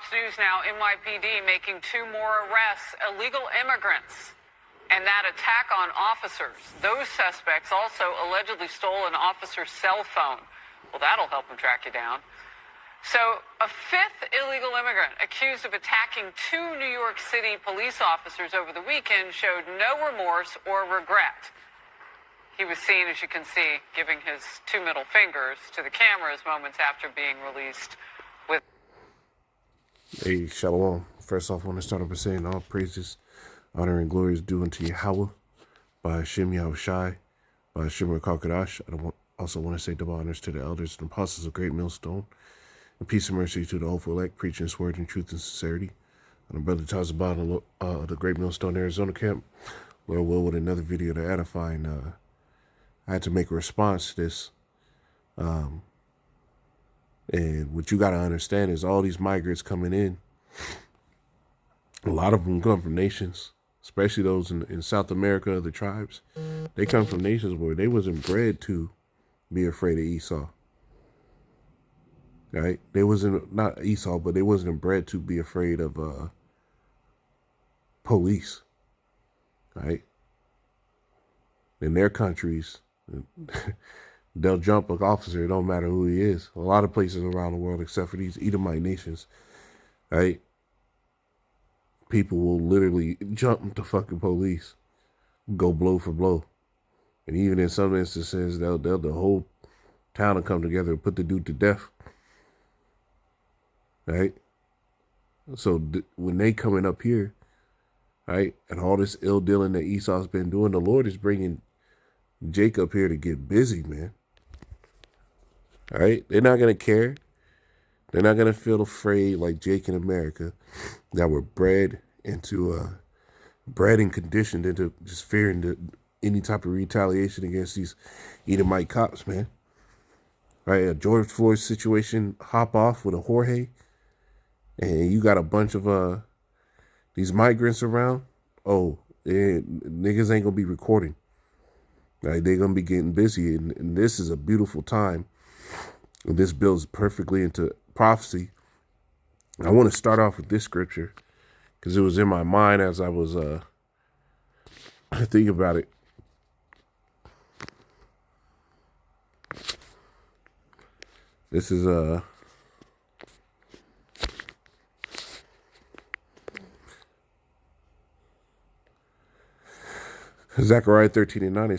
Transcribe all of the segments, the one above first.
News now, NYPD making 2 more arrests, illegal immigrants, and that attack on officers. Those suspects also allegedly stole an officer's cell phone. Well, that'll help them track you down. So a 5th illegal immigrant accused of attacking 2 New York City police officers over the weekend showed no remorse or regret. He was seen, as you can see, giving his 2 middle fingers to the cameras moments after being released with... Hey, Shalom. First off, I want to start off by saying all praises, honor, and glory is due unto Yahweh by Hashem Yahushai, by Hashem Rakakadash. Also want to say double honors to the elders and apostles of Great Millstone, and peace and mercy to the hopeful elect, preaching his word in truth and sincerity. And brother Tazabah of the Great Millstone, Arizona camp. Lord will, with another video to edify, and I had to make a response to this. And what you got to understand is all these migrants coming in, a lot of them come from nations, especially those in South America, the tribes. They come from nations where they wasn't bred to be afraid of Esau. Right? They wasn't, not Esau, but they wasn't bred to be afraid of police. Right? In their countries, they'll jump an officer. It don't matter who he is. A lot of places around the world, except for these Edomite nations, right? People will literally jump the fucking police, go blow for blow. And even in some instances, the whole town will come together and put the dude to death. Right? So when they coming up here, right, and all this ill dealing that Esau's been doing, the Lord is bringing Jacob here to get busy, man. All right? They're not going to care. They're not going to feel afraid like Jake in America that were bred and conditioned into just fearing any type of retaliation against these Edomite cops, man. Right? A George Floyd situation, hop off with a Jorge, and you got a bunch of these migrants around. Oh, niggas ain't going to be recording. Right? They're going to be getting busy, and this is a beautiful time. And this builds perfectly into prophecy. I want to start off with this scripture because it was in my mind as I was thinking about it. This is Zechariah 13:9.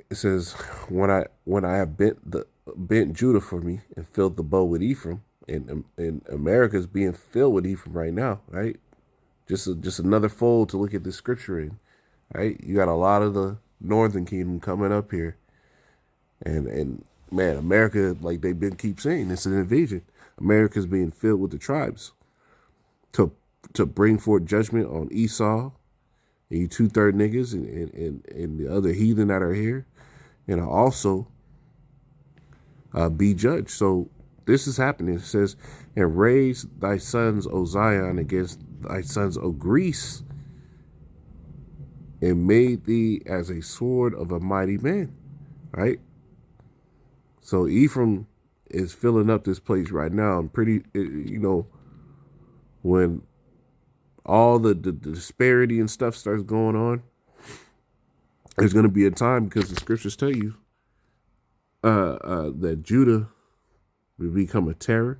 It says, when I have bent Judah for me and filled the bow with Ephraim, and America's being filled with Ephraim right now, right? Just another fold to look at this scripture in, right? You got a lot of the northern kingdom coming up here, and man, America, like they've been keep saying, it's an invasion. America's being filled with the tribes to bring forth judgment on Esau and you 2/3 niggas and the other heathen that are here, and also be judged. So this is happening. It says, and raise thy sons, O Zion, against thy sons, O Greece, and made thee as a sword of a mighty man. Right? So Ephraim is filling up this place right now. And pretty, when all the disparity and stuff starts going on, there's going to be a time, because the scriptures tell you that Judah will become a terror.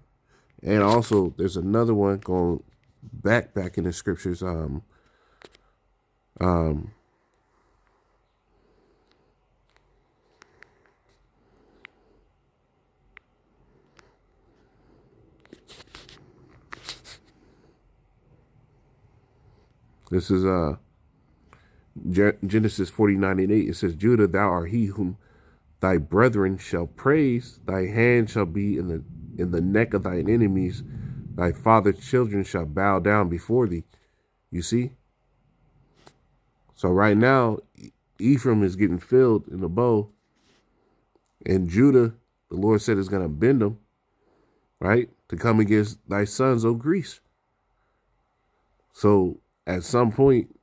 And also there's another one going back in the scriptures. This is Genesis 49:8. It says, Judah, thou art he whom thy brethren shall praise. Thy hand shall be in the neck of thine enemies. Thy father's children shall bow down before thee. You see? So right now, Ephraim is getting filled in the bow. And Judah, the Lord said, is going to bend them, right, to come against thy sons, O Greece. So at some point,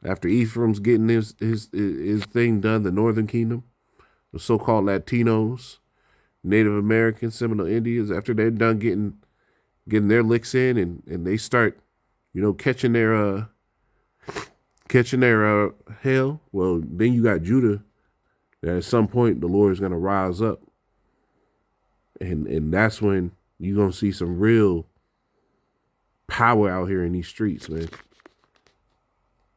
after Ephraim's getting his thing done, the northern kingdom, the so-called Latinos, Native Americans, Seminole Indians, after they're done getting getting their licks in, and they start, catching their hell. Well, then you got Judah. That at some point the Lord is going to rise up, and that's when you're going to see some real power out here in these streets, man.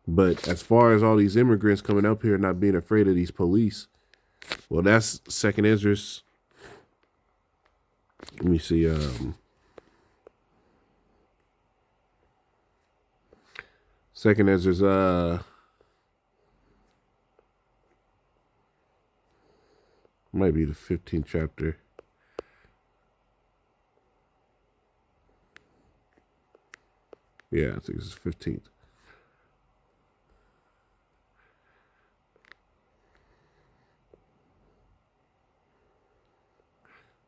But as far as all these immigrants coming up here not being afraid of these police, well, that's Second Ezra's. Let me see. Second Ezra's. Might be the 15th chapter. Yeah, I think it's 15th.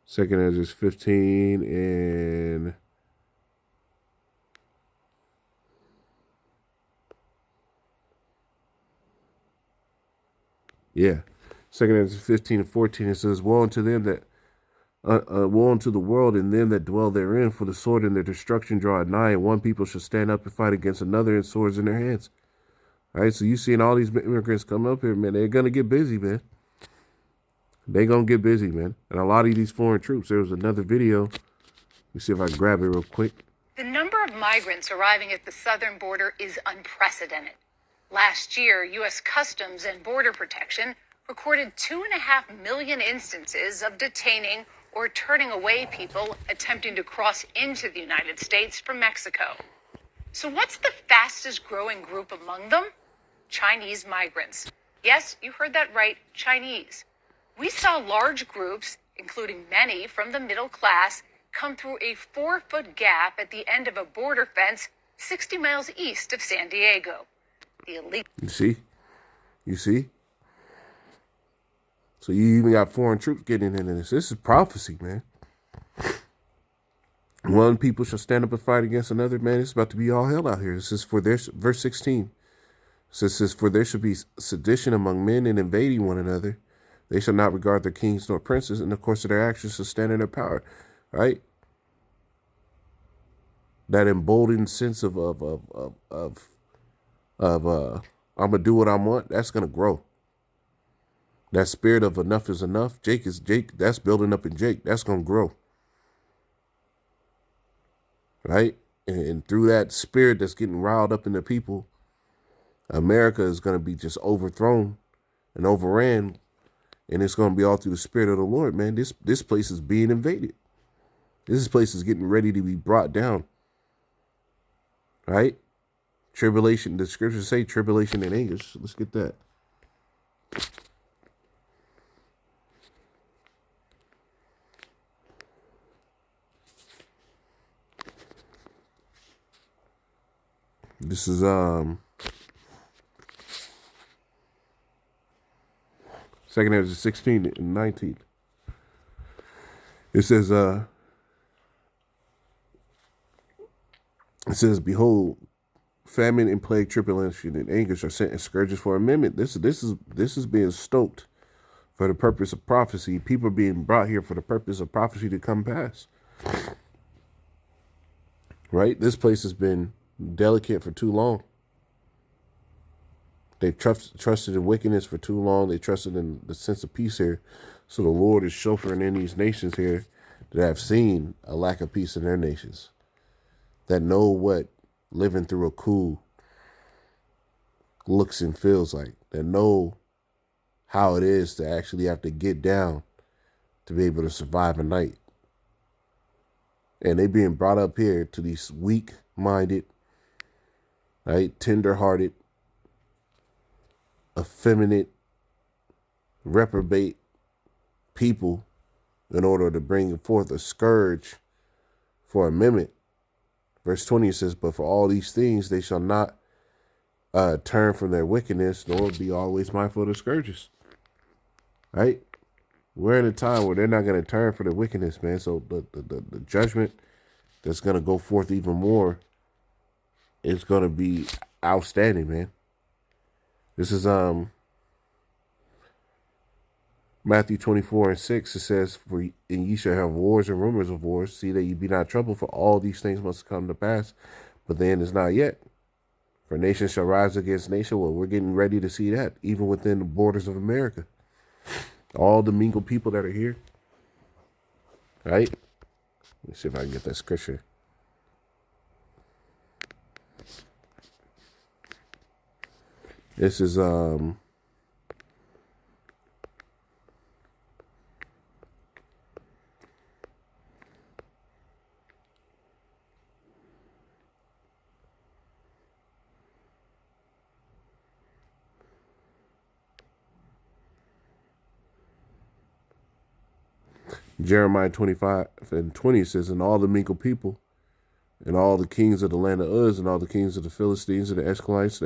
Second Ezra's 15 and yeah. Second Ezra's 15 and 14, it says, woe unto them that woe unto the world and them that dwell therein, for the sword and their destruction draweth nigh, and one people shall stand up and fight against another, and swords in their hands. All right, so you seeing all these immigrants come up here, man, they're gonna get busy, man. They gonna get busy, man. And a lot of these foreign troops, there was another video. Let me see if I can grab it real quick. The number of migrants arriving at the southern border is unprecedented. Last year, U.S. Customs and Border Protection recorded 2.5 million instances of detaining or turning away people attempting to cross into the United States from Mexico. So what's the fastest growing group among them? Chinese migrants. Yes, you heard that right, Chinese. We saw large groups, including many from the middle class, come through a 4-foot gap at the end of a border fence 60 miles east of San Diego. The elite. You see? So you even got foreign troops getting into this. This is prophecy, man. One people shall stand up and fight against another. Man, it's about to be all hell out here. This is for their, verse 16. Says, for there shall be sedition among men and invading one another. They shall not regard their kings nor princes, and the course of their actions shall stand in their power. Right? That emboldened sense of I'm gonna do what I want, that's gonna grow. That spirit of enough is enough. Jake is Jake. That's building up in Jake. That's gonna grow. Right? And through that spirit that's getting riled up in the people, America is gonna be just overthrown and overran. And it's going to be all through the spirit of the Lord, man. This place is being invaded. This place is getting ready to be brought down. Right? Tribulation. The scriptures say tribulation and anguish. So let's get that. This is Second Ezra 16 and 19. It says, behold, famine and plague, tribulation and anguish are sent as scourges for amendment. This is being stoked for the purpose of prophecy. People are being brought here for the purpose of prophecy to come pass. Right? This place has been delicate for too long. They've trusted in wickedness for too long. They trusted in the sense of peace here. So the Lord is chauffeuring in these nations here that have seen a lack of peace in their nations, that know what living through a coup looks and feels like, that know how it is to actually have to get down to be able to survive a night. And they being brought up here to these weak-minded, right, tender-hearted, effeminate, reprobate people in order to bring forth a scourge for amendment. Verse 20 says, but for all these things they shall not turn from their wickedness, nor be always mindful of the scourges. Right? We're in a time where they're not going to turn for their wickedness, man. So the judgment that's going to go forth even more is going to be outstanding, man. This is Matthew 24:6, it says, "For and ye shall have wars and rumors of wars. See that ye be not troubled, for all these things must come to pass, but the end is not yet. For nation shall rise against nation." Well, we're getting ready to see that, even within the borders of America. All the mingled people that are here, right? Let me see if I can get that scripture. This is Jeremiah 25:20 says, "And all the mingled people, and all the kings of the land of Uz, and all the kings of the Philistines, and the Escolites,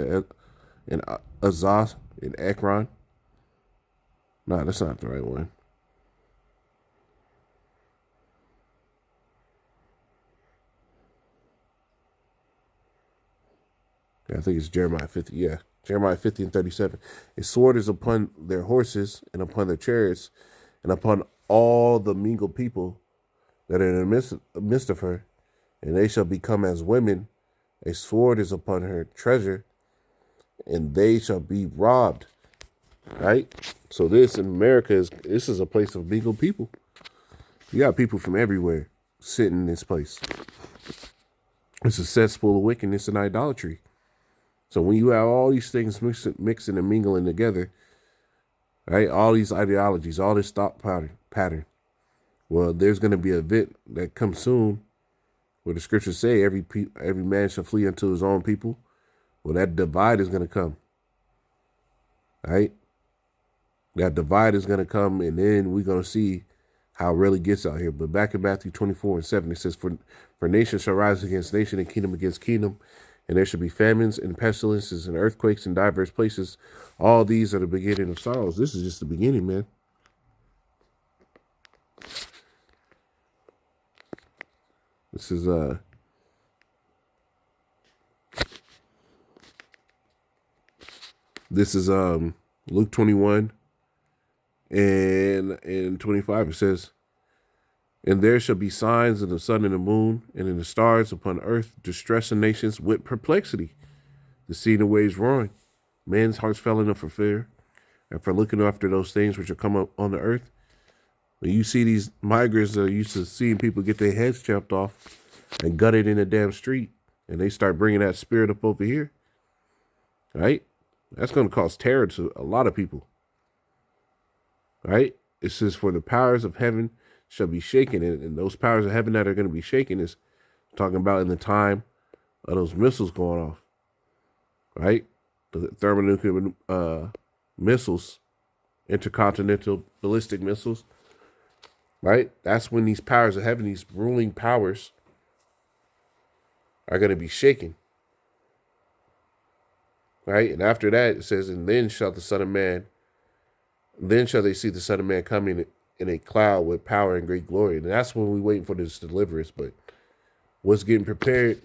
and Azaz, and Ekron." No, that's not the right one. Yeah, I think it's Jeremiah 50. Yeah, Jeremiah 50:37. "A sword is upon their horses, and upon their chariots, and upon all the mingled people that are in the midst of her, and they shall become as women. A sword is upon her treasure, and they shall be robbed." Right? So this in America is a place of mingled people. You got people from everywhere sitting in this place. It's a cesspool of wickedness and idolatry. So when you have all these things mixing and mingling together, right? All these ideologies, all this thought pattern. Well, there's going to be an event that comes soon where the scriptures say every man shall flee unto his own people. Well, that divide is going to come, right? That divide is going to come, and then we're going to see how it really gets out here. But back in Matthew 24:7, it says, For nation shall rise against nation, and kingdom against kingdom, and there shall be famines and pestilences and earthquakes in diverse places. All these are the beginning of sorrows. This is just the beginning, man. This is Luke 21 and 25. It says, "And there shall be signs in the sun and the moon, and in the stars upon earth, distressing nations with perplexity. The sea and the waves roaring. Men's hearts failing up for fear, and for looking after those things which are come up on the earth." When you see these migrants that are used to seeing people get their heads chopped off and gutted in the damn street, and they start bringing that spirit up over here, right? That's going to cause terror to a lot of people, right? It says, "For the powers of heaven shall be shaken," and those powers of heaven that are going to be shaken is talking about in the time of those missiles going off, right? The thermonuclear missiles, intercontinental ballistic missiles, right? That's when these powers of heaven, these ruling powers, are going to be shaken, right? And after that, it says, "And then shall the Son of Man, then shall they see the Son of Man coming in a cloud with power and great glory." And that's when we're waiting for this deliverance. But what's getting prepared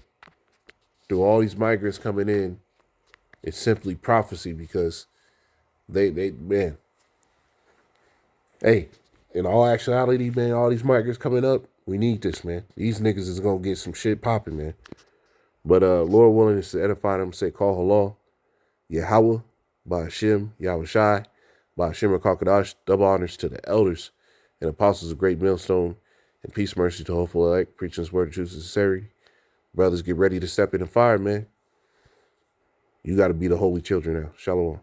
through all these migrants coming in is simply prophecy, because they man, hey, in all actuality, man, all these migrants coming up, we need this, man. These niggas is gonna get some shit popping, man. But Lord willing is to edify them, say, call halal, Yahweh, Ba'ashem, Yahweh Shai, Ba'ashem Rakakadash, double honors to the elders and apostles of Great Millstone, and peace, mercy to hopeful elect, preaching this word of truth and sincerity. Brothers, get ready to step in the fire, man. You got to be the holy children now. Shalom.